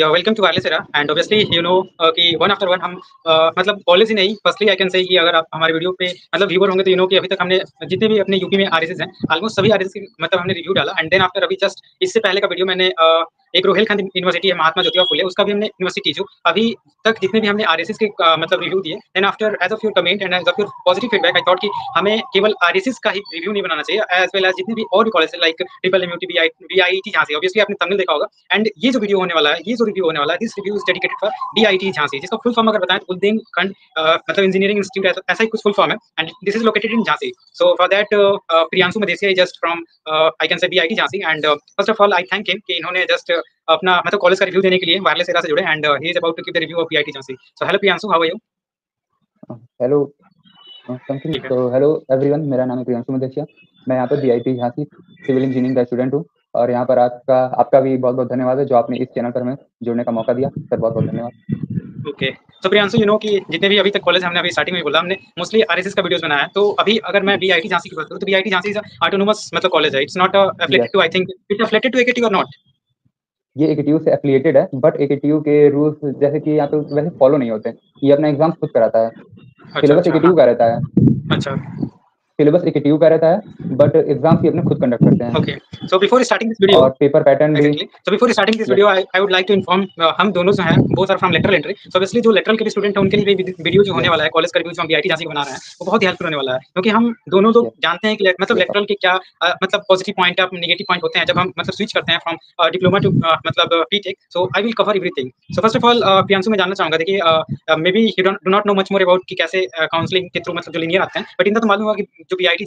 Welcome to wireless era and obviously कि one after one हम मतलब कॉलेज ही नहीं, फर्स्टली आई कैन से कि अगर आप हमारे वीडियो पे मतलब व्यूअर होंगे तो कि अभी तक हमने जितने भी अपने यूपी में आरएसएस हैं ऑलमोस्ट सभी आरएसएस की मतलब हमने रिव्यू डाला एंड देन आफ्टर अभी जस्ट इससे पहले का वीडियो मैंने एक रोहिलखंड यूनिवर्सिटी है महात्मा ज्योतिबा फुले, उसका भी हमने यूनिवर्सिटी जो अभी तक जितने भी हमने आरएसएस के मतलब रिव्यू दिए then after as of your comment and as of your positive feedback I thought कि हमें केवल आरएसएस का ही रिव्यू नहीं बनाना चाहिए एज वेल एज जितने भी और भी college like triple MUT BIT Jhansi, obviously आपने थंबनेल देखा होगा एंड ये जो वीडियो होने वाला है, ये जो रिव्यू होने वाला है, this review is dedicated for BIT Jhansi, जिसका फुल फॉर्म अगर बताएं तो उद्देन खंड मतलब इंजीनियरिंग इंस्टीट्यूट ऐसा ही कुछ फुल फॉर्म है and this is located in Jhansi. So for that Priyanshu Madesiya just from I can say BIT Jhansi and first of all I thank him कि इन्होंने जस्ट अपना मतलब कॉलेज का रिव्यू देने के लिए वायरलेस एरा से जुड़े and he is about to give the review of BIT Jhansi. So hello Priyanshu, how are you? Hello something. तो हेलो एवरीवन, मेरा नाम है प्रियांशु मदेसिया. मैं यहाँ पर बीआईटी झांसी सिविल इंजीनियरिंग का स्टूडेंट हूँ और यहाँ पर आपका भी बहुत बहुत धन्यवाद है जो आपने इस चैनल पर हमें जुड़ने का मौका दिया. सर बहुत बहुत धन्यवाद. ओके, तो प्रियांशु कि जितने भी अभी तक कॉलेज हमने अभी स्टार्टिंग में बोला हमने मोस्टली आरएसएस का वीडियोस बनाया है. तो अभी अगर मैं बीआईटी झांसी की बात करूँ तो बीआईटी झांसी इज ऑटोनोमस मतलब कॉलेज है, it's not affiliated to I think it's affiliated to AKT और नॉट. ये एकेटीयू से एफिलिएटेड है बट एकेटीयू के रूल्स जैसे कि यहाँ पे वैसे फॉलो नहीं होते. ये अपना एग्जाम खुद कराता है. सिलेबस एकेटीयू का रहता है. अच्छा, सिलेबस एकेटीयू का रहता है बट एग्जाम्स ही अपने खुद कंडक्ट करते हैं. Okay, so before starting this video और पेपर पैटर्न भी So before starting this video, I would like to inform हम दोनों जो हैं both are from lateral entry. So obviously जो lateral के भी स्टूडेंट हैं उनके लिए भी वीडियो जो होने वाला है कॉलेज का रिव्यू जो हम बीआईटी झांसी का बना रहे हैं वो बहुत ही हेल्पफुल होने वाला है क्योंकि हम दोनों तो जानते हैं कि मतलब lateral के क्या मतलब पॉजिटिव पॉइंट है, नेगेटिव पॉइंट होते हैं जब हम मतलब स्विच करते हैं फ्रॉम डिप्लोमा टू मतलब BTech. So I will cover everything. So first of all Priyanshu मैं जानना चाहूंगा, देखिए may be you do not know much more about कि कैसे काउंसलिंग के थ्रू मतलब जो लीनियर आते हैं, बट इतना तो मालूम होगा कि जो बीआईटी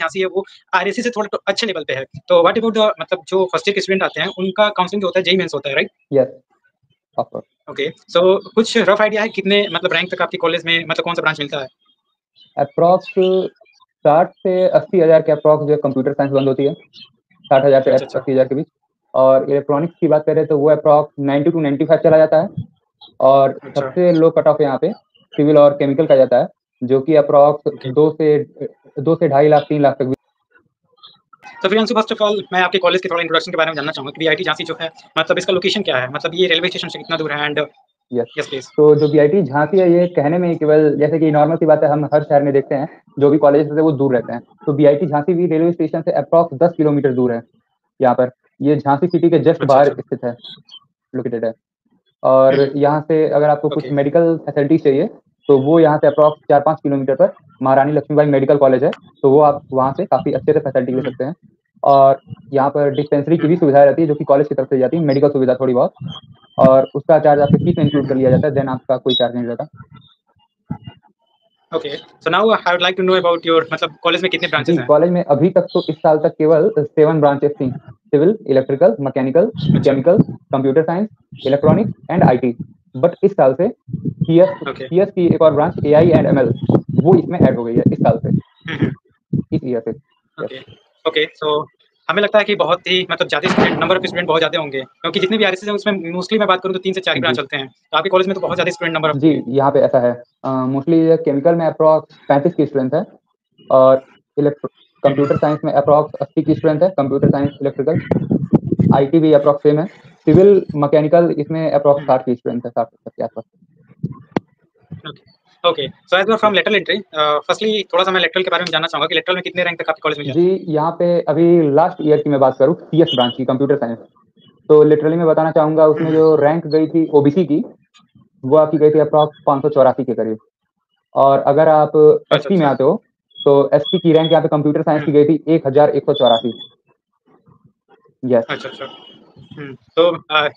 झांसी है वो आरएससी से थोड़ा तो अच्छे लेवल पे है. तो व्हाट अबाउट द मतलब जो फर्स्ट ईयर के स्टूडेंट आते हैं उनका काउंसलिंग जो होता है जेईई मेंस होता है, right? Yes of course. Okay, so कुछ रफ आइडिया है कितने मतलब रैंक तक आपके कॉलेज में मतलब कौन सा ब्रांच मिलता है? अप्रॉक्स 60 से 80 हज़ार के अप्रॉक्स जो कंप्यूटर साइंस बंद होती है, 60,000 से 80,000 के बीच. और इलेक्ट्रॉनिक्स की बात करें तो वो अप्रॉक्स 90 to 95 चला जाता है. और सबसे लो कट ऑफ यहाँ पे सिविल और केमिकल का जाता है जो कि अप्रॉक्स 2 से 2.5 लाख 3 लाख तक भी. तो प्रियांशु फर्स्ट ऑफ ऑल मैं आपके कॉलेज के थोड़ा इंट्रोडक्शन के बारे में जानना चाहूंगा कि बीआईटी झांसी जो है मतलब इसका लोकेशन क्या है, मतलब ये रेलवे स्टेशन से कितना दूर है? And yes please. तो जो बीआईटी झांसी है ये कहने में केवल जैसे कि नॉर्मल सी बात है, हम हर शहर में देखते हैं जो भी कॉलेज है वो दूर रहते हैं. तो बीआईटी झांसी भी रेलवे स्टेशन से अप्रॉक्स 10 किलोमीटर दूर है. यहाँ पर ये झांसी सिटी के जस्ट बाहर स्थित है, लोकेटेड है. और यहाँ से अगर आपको कुछ मेडिकल फैसिलिटीज चाहिए तो वो यहाँ से अप्रॉक्स 4-5 किलोमीटर पर महारानी लक्ष्मीबाई मेडिकल कॉलेज है, तो वो आप वहाँ से काफी अच्छे से फैसिलिटी ले सकते हैं. और यहाँ पर डिस्पेंसरी की भी सुविधा रहती है जो कि कॉलेज की तरफ से जाती है, मेडिकल सुविधा थोड़ी बहुत, और उसका चार्ज आपके फीस में इंक्लूड कर लिया जाता है. देन आपका कोई चार्ज नहीं रहता. Okay, so now I would like to know about your मतलब कॉलेज में कितने ब्रांचेस हैं? कॉलेज में अभी तक तो इस साल तक केवल 7 ब्रांचेस थी. Civil, electrical, mechanical, chemical, computer science, electronics and IT. But इस साल से सीएस की एक और ब्रांच एआई एंड एमएल वो इसमें ऐड हो गई है इस साल से, इस ईयर से. ओके, सो हमें लगता है कि बहुत ही मतलब ज्यादा स्टूडेंट नंबर ऑफ स्टूडेंट बहुत ज्यादा होंगे क्योंकि जितने भी आरएसएस हैं उसमें मोस्टली मैं बात करूं तो 3 से 4 ही ब्रांच चलते हैं. तो आपके कॉलेज में तो बहुत ज्यादा स्टूडेंट नंबर जी यहाँ पे ऐसा है. मोस्टली केमिकल में अप्रॉक्स 35 की स्ट्रेंथ है और कंप्यूटर साइंस में अप्रॉक्स 80 की स्ट्रेंथ है. कंप्यूटर साइंस, इलेक्ट्रिकल, आईटी भी अप्रॉक्स सेम है. सिविल, मैकेनिकल इसमें अप्रॉक्स 60 की स्ट्रेंथ है, 60 के आसपास. Okay, so as you are from lateral entry, firstly थोड़ा सा मैं लेटरल के बारे में जानना चाहूंगा कि लेटरल में कितने रैंक तक आपके कॉलेज में जाते हैं? जी यहाँ पे अभी लास्ट ईयर की मैं बात करूँ सीएस ब्रांच की, कंप्यूटर साइंस, तो लिटरली मैं बताना चाहूंगा उसमें जो रैंक गई थी ओबीसी की वो आपकी गई थी अप्रॉक्स 584 के करीब. और अगर आप एसटी में आते हो तो एसटी की रैंक यहाँ पे कंप्यूटर साइंस की गई थी 1184. यस. अच्छा. तो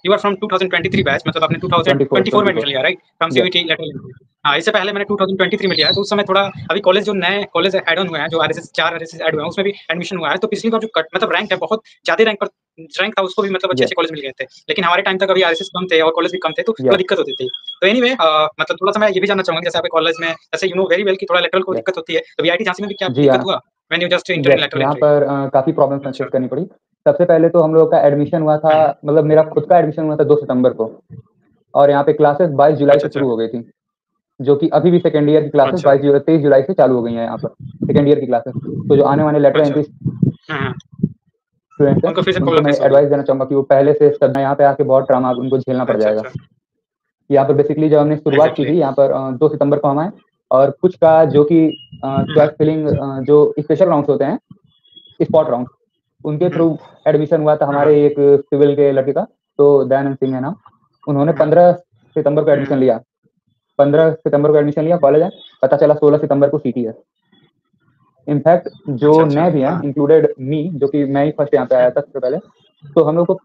यू आर फ्रॉम 2023 बैच, मतलब आपने 2024 में एडमिशन लिया, right? From CUET lateral entry. हाँ, इससे पहले मैंने 2023 में लिया है तो उस समय थोड़ा अभी कॉलेज जो नए कॉलेज ऐड ऑन हुए हैं जो आरएसएस 4 आरएसएस ऐड हुए हैं उसमें भी एडमिशन हुआ है. तो पिछली बार जो मतलब रैंक है बहुत ज्यादा रैंक था उसको भी मतलब अच्छे कॉलेज मिल गए थे, लेकिन हमारे टाइम तक अभी आरएसएस कम थे और कॉलेज भी कम थे तो थोड़ा दिक्कत होती थी. तो एनीवे मतलब थोड़ा सा मैं ये भी जानना चाहूंगा जैसे आपके कॉलेज में जैसे वेरी वेल कि थोड़ा लेटरल को दिक्कत होती है, तो बीआईटी झांसी में भी क्या दिक्कत हुआ when you just enter in lateral यहाँ एंट्री? पर काफी प्रॉब्लम फेस करनी पड़ी. सबसे पहले तो हम लोग का एडमिशन हुआ था, मतलब मेरा खुद का एडमिशन हुआ था 2 सितंबर को, और यहाँ पे क्लासेस 22 जुलाई से शुरू हो गई थी, जो कि अभी भी सेकेंड ईयर की क्लासेस 23 जुलाई से चालू हो गई हैं यहाँ पर सेकेंड ईयर की क्लासेस. तो जो आने वाले लेटर एंट्री स्टूडेंट्स हैं, उनको फिर से उनको प्रॉब्लम मैं फेस होगी। एडवाइस देना चाहूँगा कि वो पहले से सब यहाँ पे आके बहुत ड्रामा उनको झेलना पड़ अच्छा, जाएगा। अच्छा। यहाँ पर बेसिकली जब हमने शुरुआत की एग्ज़ैक्टली। थी यहाँ पर 2 सितंबर को हम आए और कुछ का जो कि हुँ, चॉइस फिलिंग जो स्पेशल राउंड्स होते हैं, स्पॉट राउंड, उनके हुँ, थ्रू एडमिशन हुआ था हाँ, हमारे एक सिविल के लड़के का, तो दयानंद सिंह है नाम। उन्होंने हाँ, 15 सितंबर को एडमिशन हुँ, लिया। 15 सितंबर को एडमिशन लिया, कॉलेज है, पता चला 16 सितंबर को सीटी है। इनफैक्ट जो अच्छा, अच्छा, नए भी हैं, हाँ, इंक्लूडेड मी, जो कि मैं ही फर्स्ट यहाँ पे हुँ, आया था सबसे पहले, तो हम लोग को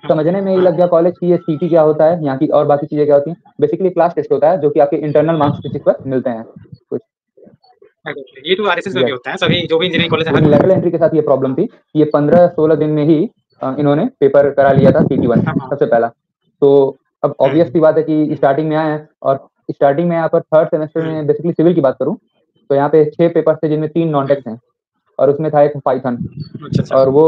हाँ, समझने में ही हाँ, लग गया कॉलेज की ये सीटी क्या होता है, यहाँ की और बाकी चीज़ें क्या होती हैं। बेसिकली क्लास टेस्ट होता है, जो कि आपके इंटरनल मार्क्स बेसिस पर मिलते हैं कुछ। एग्ज़ैक्टली। ये तो आरएसएस में भी यस, होता है, सभी जो भी इंजीनियरिंग कॉलेज है हर लेकिन लेटरल एंट्री के साथ ये प्रॉब्लम थी कि ये 15-16 दिन में ही इन्होंने पेपर करा लिया था सीटी 1 हाँ, हाँ, सबसे पहला। तो अब ऑब्वियस हुँ, सी बात है कि स्टार्टिंग में आए हैं और स्टार्टिंग में यहाँ पर थर्ड सेमेस्टर हुँ, में बेसिकली सिविल की बात करूँ, तो यहाँ पे 6 पेपर्स थे जिनमें 3 नॉन हुँ, टेक्स हैं और उसमें था एक पाइथन। अच्छा, अच्छा। और वो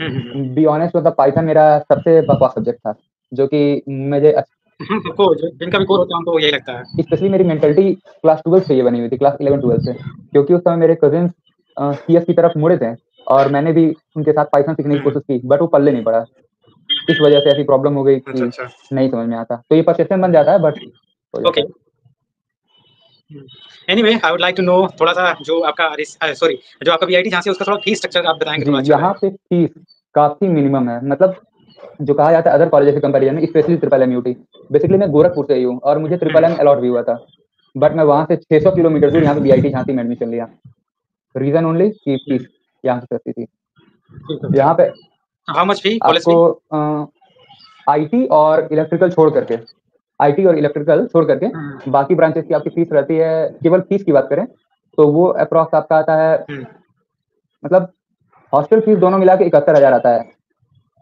हुँ, हुँ, हुँ। बी ऑनेस्ट मतलब पाइथन मेरा सबसे बकवास सब्जेक्ट था, जो कि मुझे सबको जो जिनका भी कोर होता है उनको यही लगता है। स्पेशली मेरी मेंटालिटी क्लास 12 से ये बनी हुई थी, क्लास 11-12 से, क्योंकि उस समय मेरे कज़िन्स सीएस की तरफ मुड़े थे और मैंने भी उनके साथ पाइथन सीखने की हुँ, कोशिश की, बट वो पल्ले नहीं पड़ा। इस वजह से ऐसी प्रॉब्लम हो गई अच्छा, कि अच्छा, नहीं समझ में आता। तो ये परसेप्शन बन जाता है, बट हो जाता ओके। है। हुँ, anyway I would like to know थोड़ा-सा जो आपका सॉरी जो आपका बीआईटी जहाँ से उसका थोड़ा फीस स्ट्रक्चर आप बताएँगे जी, थोड़ा अच्छा यहाँ रहेगा। पे फीस काफ़ी मिनिमम है, मतलब जो कहा जाता है अदर कॉलेज के कंपैरिज़न में, स्पेशली ट्रिपल एमयूटी। बेसिकली मैं गोरखपुर से ही हूँ और मुझे ट्रिपल हुँ, एम अलॉट भी हुआ था, बट मैं वहाँ से 600 किलोमीटर दूर हुँ, यहाँ पे बीआईटी झांसी में एडमिशन लिया। रीज़न ओनली कि हुँ, फीस यहाँ से सस्ती थी। ठीक है, यहाँ पे अच्छा। हाउ मच फी कॉलेज आपको फी? आईटी और इलेक्ट्रिकल छोड़ करके, आईटी और इलेक्ट्रिकल छोड़ करके हुँ, बाकी ब्रांचेस की आपकी फीस रहती है, केवल फीस की बात करें तो वो अप्रॉक्स आपका आता है, हुँ, मतलब हॉस्टल फीस दोनों मिला के 71,000 आता है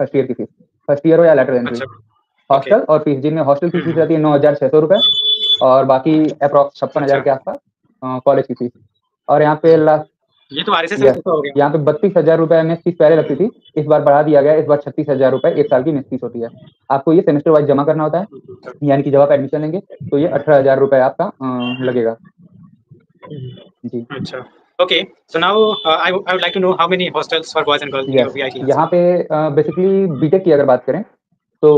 फर्स्ट ईयर की फीस, फर्स्ट ईयर हो या लेटर एंट्री। अच्छा, ओके। हॉस्टल और फीस, जिनमें हॉस्टल की हुँ, फीस हुँ, रहती है 9,600 रुपये और बाकी अप्रॉक्स 56,000 अच्छा, के आसपास कॉलेज की फीस। और यहाँ पे हुँ, लास्ट, ये तो आरएसएस से भी यस, सस्ता हो गया। यहाँ पे 32,000 रुपये मेस फीस पहले लगती थी, इस बार बढ़ा दिया गया, इस बार 36,000 रुपये एक साल की मेस फीस होती है। आपको ये सेमेस्टर वाइज जमा करना होता है, यानी कि जब आप एडमिशन लेंगे तो ये 18,000 रुपये आपका हुँ, लगेगा। हुँ, जी, अच्छा, okay. So now I would like to know how many hostels for boys and girls in yes, your BIT यहाँ झांसी? पे बेसिकली बीटेक की अगर बात करें तो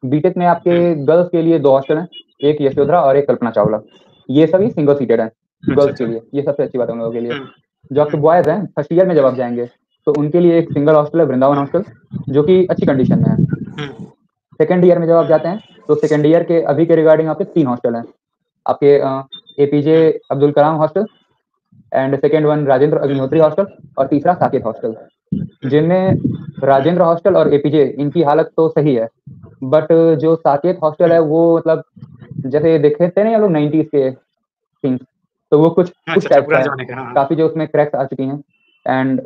बीटेक में आपके हुँ, गर्ल्स के लिए 2 हॉस्टल हैं, एक यशोधरा और एक कल्पना चावला। ये सभी सिंगल सीटेड हैं अच्छा, गर्ल्स के अच्छा। लिए, ये सबसे अच्छी बात है उन लोगों के लिए। हुँ, जो आपके हुँ, बॉयज़ हैं, फर्स्ट ईयर में जब आप जाएँगे, तो उनके लिए एक सिंगल हॉस्टल है वृंदावन हॉस्टल, जो कि अच्छी कंडीशन में है। हुँ, सेकंड ईयर में जब आप हुँ, जाते हैं, तो सेकंड ईयर के अभी के रिगार्डिंग आपके 3 हॉस्टल हैं। आपके APJ hmm, Abdul Kalam hostel and second one Rajendra Agnihotri hmm, hostel और तीसरा साकेत हॉस्टल। हुँ, जिनमें हुँ, राजेंद्र हॉस्टल और एपीजे इनकी हालत तो सही है, बट जो साकेत हॉस्टल हुँ। है वो मतलब जैसे देखे थे ना हम लोग 90s के सीन्स, तो वो कुछ अच्छा, उस अच्छा, टाइप का पुराने है। ज़माने के, हाँ, हाँ। काफ़ी जो उसमें क्रैक्स आ चुकी हैं एंड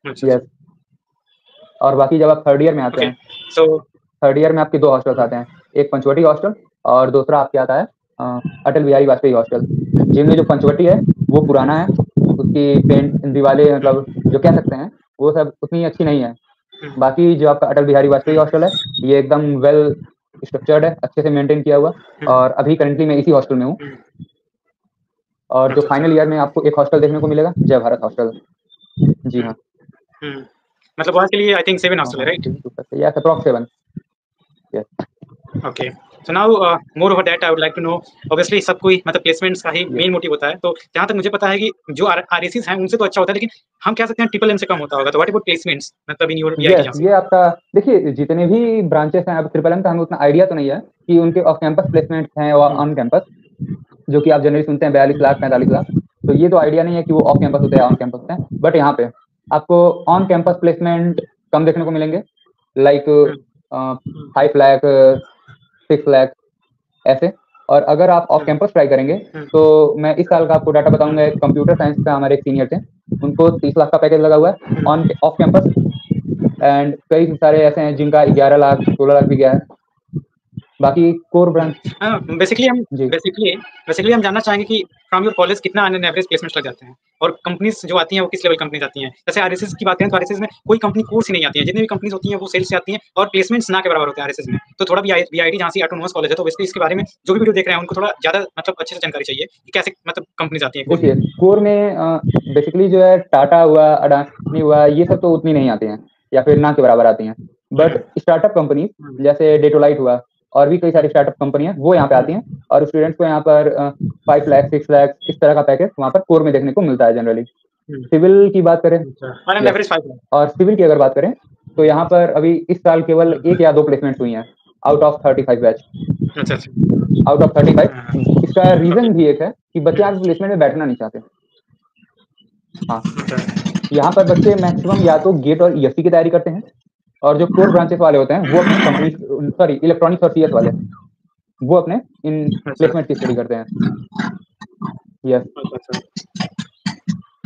अच्छा, अच्छा, यस, और बाकी जब आप थर्ड ईयर में आते ओके। हैं, सो थर्ड ईयर में आपके 2 हॉस्टल्स हुँ, आते हैं, एक पंचवटी हॉस्टल और दूसरा आपके आता है अटल बिहारी वाजपेयी हॉस्टल। जिनमें जो पंचवटी है वो पुराना है, उसकी पेंट दीवारें हुँ, मतलब जो कह सकते हैं वो सब उतनी अच्छी नहीं है। हुँ, बाकी जो आपका अटल बिहारी वाजपेयी हुँ, हॉस्टल है, ये एकदम वेल स्ट्रक्चर्ड है, अच्छे से मेंटेन किया हुआ, हुँ, और अभी करंटली मैं इसी हॉस्टल में हूँ। हुँ। और जो अच्छा, अच्छा। फाइनल ईयर में आपको एक हॉस्टल देखने को मिलेगा, जय भारत हॉस्टल। जी हुँ, हाँ। हुँ। मतलब बॉयज़ के लिए आई थिंक 7 हाँ, हॉस्टल है, हाँ, राइट? जी, yes, approx 7, yes, okay. So now more over that I would like to know obviously सब कोई मतलब प्लेसमेंट्स का ही यस। मेन मोटिव होता है। तो जहाँ तक मुझे पता है कि जो आरएसीज़ हैं उनसे तो अच्छा होता है, लेकिन हम कह सकते हैं ट्रिपल एम से कम होता होगा। तो व्हाट अबाउट प्लेसमेंट्स मतलब in your BIT yes, Jhansi? ये आपका देखिए जितने भी ब्रांचेस हैं, अब ट्रिपल एम का हमें उतना आइडिया तो नहीं है कि उनके ऑफ कैंपस प्लेसमेंट्स हैं और हुँ, ऑन कैंपस, जो कि आप जनरली सुनते हैं 42 लाख 45 लाख। तो ये तो आइडिया नहीं है कि वो ऑफ कैंपस होते हैं ऑन कैंपस होते हैं, बट यहाँ पे आपको ऑन कैंपस प्लेसमेंट कम देखने को मिलेंगे, लाइक हुँ, हुँ, 5 लाख 6 लाख ऐसे। और अगर आप ऑफ हुँ, कैंपस ट्राई करेंगे हुँ, तो मैं इस साल का आपको डाटा बताऊंगा, एक कंप्यूटर साइंस का हमारे एक सीनियर थे, उनको 30 लाख का पैकेज लगा हुआ है हुँ, ऑन ऑफ कैंपस, एंड कई सारे ऐसे हैं जिनका 11 लाख 16 लाख भी गया है। बाकी कोर ब्रांच बेसिकली हम जानना चाहेंगे कि फ्रॉम योर कॉलेज कितना ऑन एन एवरेज प्लेसमेंट्स लग जाते हैं और कंपनीज जो आती हैं वो किस लेवल कंपनीज आती हैं। जैसे आरएसएस की बात करें तो आरएसएस में कोई कंपनी कोर्स ही नहीं आती है, जितनी भी कंपनीज होती हैं वो सेल्स से आती हैं और प्लेसमेंट्स ना के बराबर होते हैं आरएसएस में। तो थोड़ा बीआईटी झांसी ऑटोनोमस कॉलेज है, तो बेसिकली इसके बारे में जो भी वीडियो देख रहे हैं उनको थोड़ा ज्यादा मतलब अच्छे से जानकारी चाहिए कि कैसे मतलब कंपनीज आती हैं। देखिए कोर में बेसिकली जो है टाटा हुआ, अडानी हुआ, ये सब तो उतनी नहीं आती हैं या फिर ना के बराबर आती हैं। बट स्टार्टअप कंपनी जैसे डेटोलाइट हुआ और भी कई सारी स्टार्टअप कंपनियां वो यहाँ पे आती हैं और स्टूडेंट्स को यहाँ पर 5 लाख 6 लाख इस तरह का पैकेज वहाँ पर कोर में देखने को मिलता है जनरली। सिविल की बात करें और सिविल की अगर बात करें तो यहाँ पर अभी इस साल केवल 1 या 2 प्लेसमेंट्स हुई हैं out of 35 batch, out of 35। इसका रीजन भी एक है कि बच्चे यहाँ प्लेसमेंट में बैठना नहीं चाहते। हाँ, यहाँ पर बच्चे मैक्सिमम या तो गेट और ईएससी की तैयारी करते हैं और जो कोर ब्रांचेस वाले होते हैं वो अपने कंपनी इलेक्ट्रॉनिक्स और सीएस वाले वो अपने इन प्लेसमेंट की स्टडी करते हैं। Yes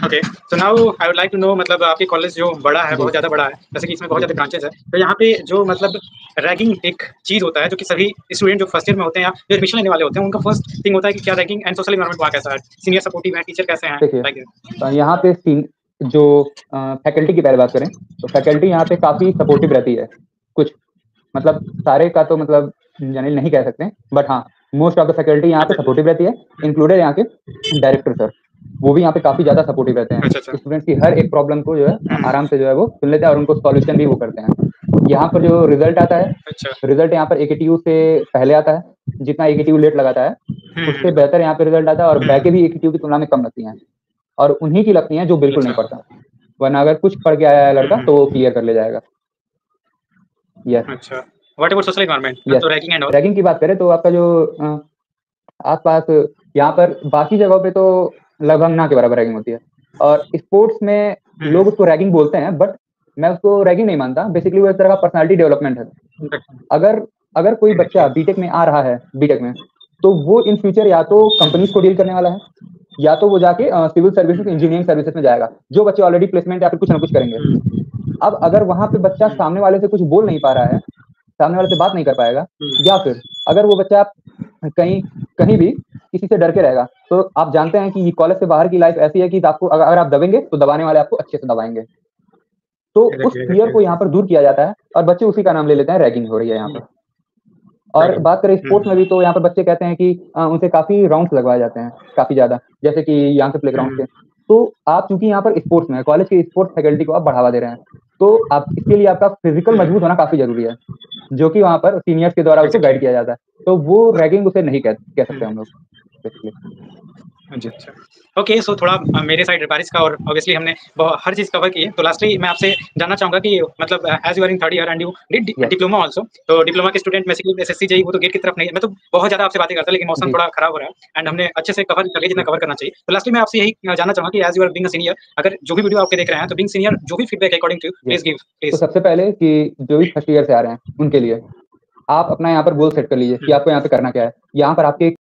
okay, so now I would like to know मतलब आपके कॉलेज जो बड़ा है, बहुत ज़्यादा बड़ा है, जैसे कि इसमें बहुत ज़्यादा ब्रांचेस है, तो यहाँ पे जो मतलब रैगिंग एक चीज़ होता है जो कि सभी स्टूडेंट जो फर्स्ट ईयर में होते हैं या जो एडमिशन लेने वाले होते हैं उनका फर्स्ट थिंग होता है कि क्या रैगिंग एंड सोशल एनवायरनमेंट वहाँ कैसा है, सीनियर सपोर्टिव है, टीचर कैसे हैं? देखिए यहाँ पे जो फैकल्टी की पहले बात करें तो फैकल्टी यहाँ पे काफ़ी सपोर्टिव रहती है। कुछ मतलब सारे का तो मतलब यानी नहीं कह सकते, बट हाँ मोस्ट ऑफ द फैकल्टी यहाँ पे सपोर्टिव रहती है, इंक्लूडेड यहाँ के डायरेक्टर सर, वो भी यहाँ पे काफी ज्यादा सपोर्टिव रहते हैं। स्टूडेंट्स की हर एक प्रॉब्लम को जो है आराम से जो है वो सुन लेते हैं और उनको सॉल्यूशन भी वो करते हैं। यहाँ पर जो रिजल्ट आता है, रिजल्ट यहाँ पर एकेटीयू से पहले आता है, जितना एकेटीयू लेट लगाता है उससे बेहतर यहाँ पे रिजल्ट आता है और बैकें भी एकेटीयू की तुलना में कम लगती हैं और उन्हीं की लगती हैं जो बिल्कुल नहीं पढ़ता, वरना अगर कुछ पढ़ के आया है लड़का तो वो क्लियर कर ले जाएगा। अच्छा, व्हाट अबाउट सोशल एनवायरनमेंट? तो रैगिंग एंड ऑल, रैगिंग की बात करें तो आपका जो आसपास यहाँ पर बाकी जगहों पे तो लगभग ना के बराबर रैगिंग होती है और स्पोर्ट्स में लोग उसको रैगिंग बोलते हैं, बट मैं उसको रैगिंग नहीं मानता। बेसिकली वो एक तरह का पर्सनालिटी डेवलपमेंट है। अगर कोई बच्चा बीटेक में आ रहा है, बीटेक में, तो वो इन फ्यूचर या तो कंपनीज को डील करने वाला है या तो वो जाके सिविल सर्विसेज, इंजीनियरिंग सर्विसेज में जाएगा, जो बच्चे ऑलरेडी प्लेसमेंट या फिर कुछ ना कुछ करेंगे। अब अगर वहां पे बच्चा सामने वाले से कुछ बोल नहीं पा रहा है, सामने वाले से बात नहीं कर पाएगा, या फिर अगर वो बच्चा कहीं भी किसी से डर के रहेगा, तो आप जानते हैं कि कॉलेज से बाहर की लाइफ ऐसी है कि आपको अगर आप दबेंगे तो दबाने वाले आपको अच्छे से दबाएंगे। तो उस फियर को यहाँ पर दूर किया जाता है और बच्चे उसी का नाम ले लेते हैं रैगिंग हो रही है यहाँ पर। और बात करें स्पोर्ट्स में भी तो यहाँ पर बच्चे कहते हैं कि उनसे काफी राउंड्स लगवाए जाते हैं, काफी ज्यादा, जैसे कि यहाँ के प्लेग्राउंड के। तो आप चूंकि यहाँ पर स्पोर्ट्स में कॉलेज की स्पोर्ट्स फैकल्टी को आप बढ़ावा दे रहे हैं, तो आप इसके लिए आपका फिजिकल मजबूत होना काफी जरूरी है, जो कि वहाँ पर सीनियर्स के द्वारा उसको गाइड किया जाता है। तो वो रैगिंग उसे नहीं कह सकते हम लोग। अच्छा, ओके, सो थोड़ा मेरे साइड रिपेयर्स का और ऑब्वियसली हमने हर चीज़ कवर की है। तो लास्टली मैं आपसे जानना चाहूँगा कि मतलब as you are in third year and you did diploma also, तो डिप्लोमा के स्टूडेंट बेसिकली एसएससी जेईई वो तो गेट की तरफ नहीं है। मैं तो बहुत ज़्यादा आपसे बातें करता लेकिन मौसम थोड़ा खराब हो रहा है एंड हमने अच्छे से कवर कर जितना कवर करना चाहिए। तो लास्टली मैं आपसे यही जानना चाहूँगा कि as you are being a senior, अगर जो भी वीडियो आपके देख रहे हैं तो बीइंग सीनियर जो भी feedback according to please give please. तो सबसे पहले कि जो भी फर्स्ट ईयर से आ रहे हैं उनके लिए आप अपना यहाँ पर गोल सेट कर लीजिए कि आपको यहाँ पे करना क्या है। यहाँ पर आपके